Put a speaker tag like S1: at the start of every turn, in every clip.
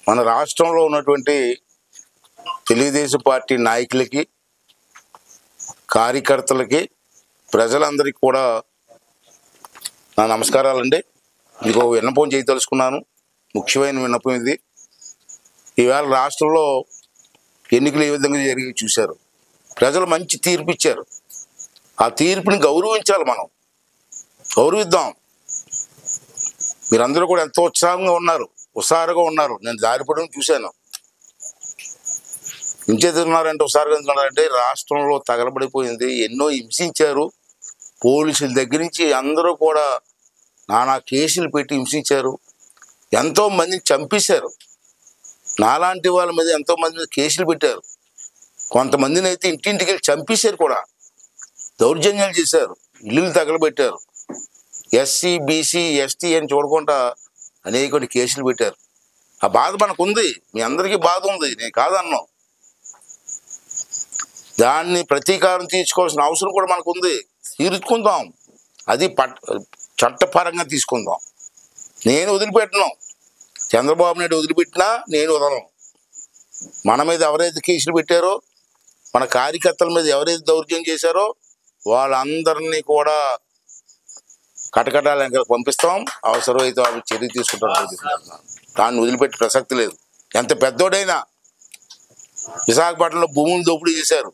S1: మన రాష్ట్రంలో ఉన్నటువంటి తెలుగుదేశం పార్టీ నాయకులకి, కార్యకర్తలకి, ప్రజలందరికీ కూడా నా నమస్కారాలండి. ఇంకో విన్నపం చేయదలుచుకున్నాను. ముఖ్యమైన విన్నపం ఇది. ఈవేళ రాష్ట్రంలో ఎన్నికలు ఏ విధంగా జరిగి చూశారు. ప్రజలు మంచి తీర్పు ఇచ్చారు. ఆ తీర్పుని గౌరవించాలి. మనం గౌరవిద్దాం. మీరందరూ కూడా ఎంతో ఉత్సాహంగా ఉన్నారు. నేను జారిపడడం చూశాను. ఇంచేతున్నారంటే ఉత్సాహంగా ఉన్నారంటే రాష్ట్రంలో తగలబడిపోయింది. ఎన్నో హింసించారు. పోలీసుల దగ్గర నుంచి అందరూ కూడా నానా కేసులు పెట్టి హింసించారు. ఎంతో మందిని చంపేశారు. నాలాంటి వాళ్ళ మీద ఎంతో మంది మీద కేసులు పెట్టారు. కొంతమందిని అయితే ఇంటింటికి వెళ్ళి చంపేశారు కూడా. దౌర్జన్యాలు చేశారు. ఇల్లులు తగలబెట్టారు. ఎస్సీ, బీసీ, ఎస్టీ అని చూడకుండా అనేక కేసులు పెట్టారు. ఆ బాధ మనకుంది. మీ అందరికీ బాధ ఉంది. నేను కాదన్నాను. దాన్ని ప్రతీకారం తీర్చుకోవాల్సిన అవసరం కూడా మనకుంది. తీర్చుకుందాం. అది చట్టపరంగా తీసుకుందాం. నేను వదిలిపెట్టను. చంద్రబాబు నాయుడు వదిలిపెట్టినా నేను వదలను. మన మీద ఎవరైతే కేసులు పెట్టారో, మన కార్యకర్తల మీద ఎవరైతే దౌర్జన్యం చేశారో వాళ్ళందరినీ కూడా కటకటాల పంపిస్తాం. అవసరమైతే వాళ్ళు చర్య తీసుకుంటారు. దాన్ని వదిలిపెట్టే ప్రసక్తి లేదు. ఎంత పెద్దోడైనా విశాఖపట్నంలో భూములు దోపిడీ చేశారు.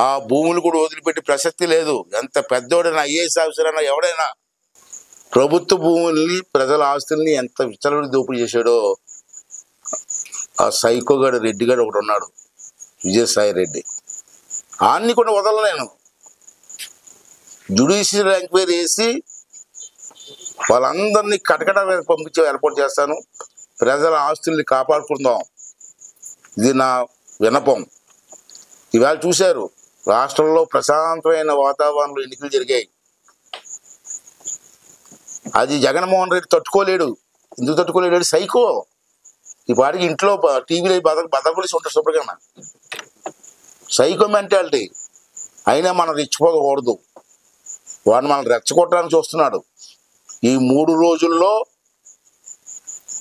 S1: ఆ భూములు కూడా వదిలిపెట్టే ప్రసక్తి లేదు. ఎంత పెద్దోడైనా, ఐఏఎస్ ఆఫీసర్ అయినా, ఎవడైనా ప్రభుత్వ భూముల్ని, ప్రజల ఆస్తుల్ని ఎంత విచ్చలవిడి దోపిడీ చేశాడో ఆ సైకోగాడు రెడ్డిగాడు ఒకడు ఉన్నాడు, విజయసాయి రెడ్డి. ఆయన్ని కూడా వదలలేను. జ్యుడిషియల్ ఎంక్వైరీ వేసి వాళ్ళందరినీ కటకటాలకు పంపించి ఏర్పాటు చేస్తాను. ప్రజల ఆస్తుల్ని కాపాడుకుందాం. ఇది నా విన్నపం. ఇవాళ చూశారు, రాష్ట్రంలో ప్రశాంతమైన వాతావరణంలో ఎన్నికలు జరిగాయి. అది జగన్మోహన్ రెడ్డి తట్టుకోలేడు. ఎందుకు తట్టుకోలేడు? సైకో. ఈ పాటికి ఇంట్లో టీవీలో బదలకొలిసి ఉంటారు శుభ్రంగా. Psycho mentality. అయినా మనం రెచ్చిపోకూడదు. వాడు మనం రెచ్చగొట్టడానికి చూస్తున్నాడు. ఈ 3 రోజుల్లో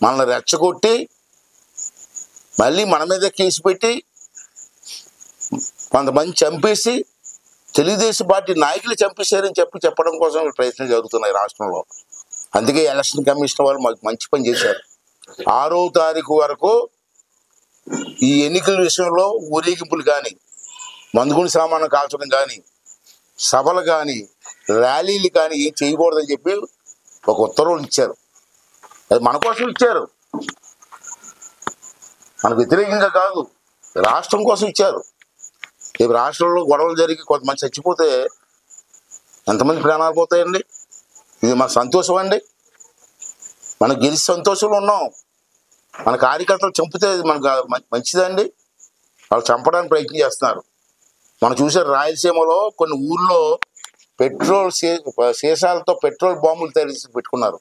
S1: మనల్ని రెచ్చగొట్టి మళ్ళీ మన మీద కేసు పెట్టి కొంతమంది చంపేసి తెలుగుదేశం పార్టీ నాయకులు చంపేశారని చెప్పడం కోసం ప్రయత్నం జరుగుతున్నాయి రాష్ట్రంలో. అందుకే ఎలక్షన్ కమిషన్ వాళ్ళు మాకు మంచి పని చేశారు. 6వ తారీఖు వరకు ఈ ఎన్నికల విషయంలో ఊరేగింపులు కానీ, మందుగుండు సామాను కాల్చడం కానీ, సభలు కానీ, ర్యాలీలు కానీ ఏం చేయకూడదని చెప్పి ఒక ఉత్తర్వులు ఇచ్చారు. అది మన కోసం ఇచ్చారు. మనకు వ్యతిరేకంగా కాదు, రాష్ట్రం కోసం ఇచ్చారు. రేపు రాష్ట్రంలో గొడవలు జరిగి కొంతమంది చచ్చిపోతే ఎంతమంది ప్రాణాలు పోతాయండి? ఇది మన సంతోషం అండి. మనం గెలిచి సంతోషంలో ఉన్నాం. మన కార్యకర్తలు చంపితే మనకు మంచిదండి. వాళ్ళు చంపడానికి ప్రయత్నం చేస్తున్నారు. మనం చూసారు, రాయలసీమలో కొన్ని ఊర్లో పెట్రోల్ సీసాలతో పెట్రోల్ బాంబులు తయారు పెట్టుకున్నారు.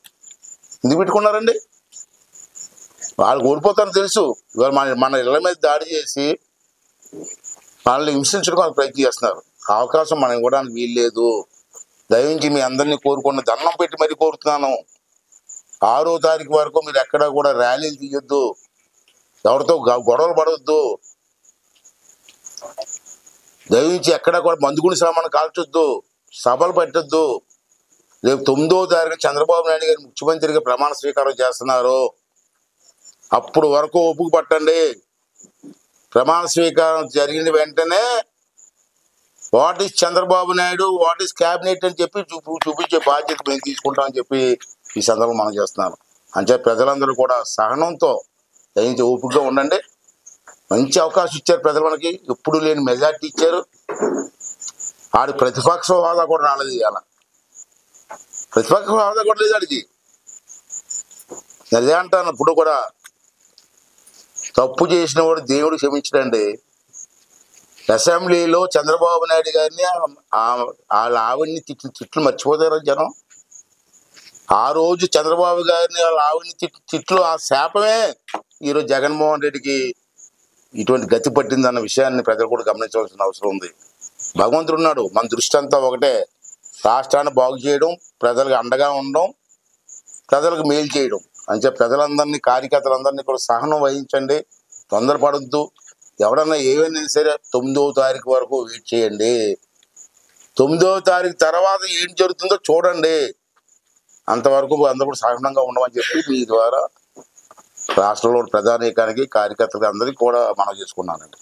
S1: ఎందుకు పెట్టుకున్నారండి? వాళ్ళు ఓడిపోతారని తెలుసు. ఇవాళ మన ఇళ్ల మీద దాడి చేసి వాళ్ళని హింసించడానికి ప్రయత్నం చేస్తున్నారు. అవకాశం మనం ఇవ్వడానికి వీల్లేదు. దయించి మీ అందరినీ కోరుకున్న దండం పెట్టి మరీ కోరుతున్నాను. 6వ తారీఖు వరకు మీరు ఎక్కడా కూడా ర్యాలీలు తీయొద్దు. ఎవరితో గొడవలు పడవద్దు. దయించి ఎక్కడా కూడా మందుగుండు సామాను కాల్చొద్దు. సభలు పెట్టద్దు. రేపు 9వ తారీఖు చంద్రబాబు నాయుడు గారు ముఖ్యమంత్రిగా ప్రమాణ స్వీకారం చేస్తున్నారు. అప్పుడు వరకు ఒప్పుకు పట్టండి. ప్రమాణ స్వీకారం జరిగిన వెంటనే what is Chandrababu Naidu, what is cabinet అని చెప్పి చూపించే బాధ్యత మేము తీసుకుంటామని చెప్పి ఈ సందర్భం మనం చేస్తున్నాను. అంటే ప్రజలందరూ కూడా సహనంతో దయించి ఓపికగా ఉండండి. మంచి అవకాశం ఇచ్చారు ప్రజలు మనకి. ఎప్పుడు లేని మెజార్టీ ఇచ్చారు. ఆడి ప్రతిపక్ష హోదా కూడా రాలేదు. ఇవాళ ప్రతిపక్ష హోదా కూడా లేదు ఆడికి. అదే అంటాను, ఇప్పుడు కూడా తప్పు చేసిన వాడు దేవుడు క్షమించడండి. అసెంబ్లీలో చంద్రబాబు నాయుడు గారిని వాళ్ళ ఆవిడ్ని తిట్లు మర్చిపోతారు జనం. ఆ రోజు చంద్రబాబు గారిని వాళ్ళ ఆవిడ్ని తిట్లు, ఆ శాపమే ఈరోజు జగన్మోహన్ రెడ్డికి ఇటువంటి గతి పట్టిందన్న విషయాన్ని ప్రజలు కూడా గమనించవలసిన అవసరం ఉంది. భగవంతుడు ఉన్నాడు. మన దృష్టి అంతా ఒకటే. రాష్ట్రాన్ని బాగు చేయడం, ప్రజలకు అండగా ఉండడం, ప్రజలకు మేలు చేయడం. అంటే ప్రజలందరినీ కార్యకర్తలందరినీ కూడా సహనం వహించండి, తొందరపడద్దు. ఎవడన్నా ఏమైనా సరే 9వ తారీఖు వరకు వెయిట్ చేయండి. 9వ తారీఖు తర్వాత ఏం జరుగుతుందో చూడండి. అంతవరకు అందరూ కూడా సహనంగా ఉండమని చెప్పి మీ ద్వారా రాష్ట్రంలో ప్రజానీకానికి కార్యకర్తలకు అందరికీ కూడా మనవి చేసుకున్నానండి.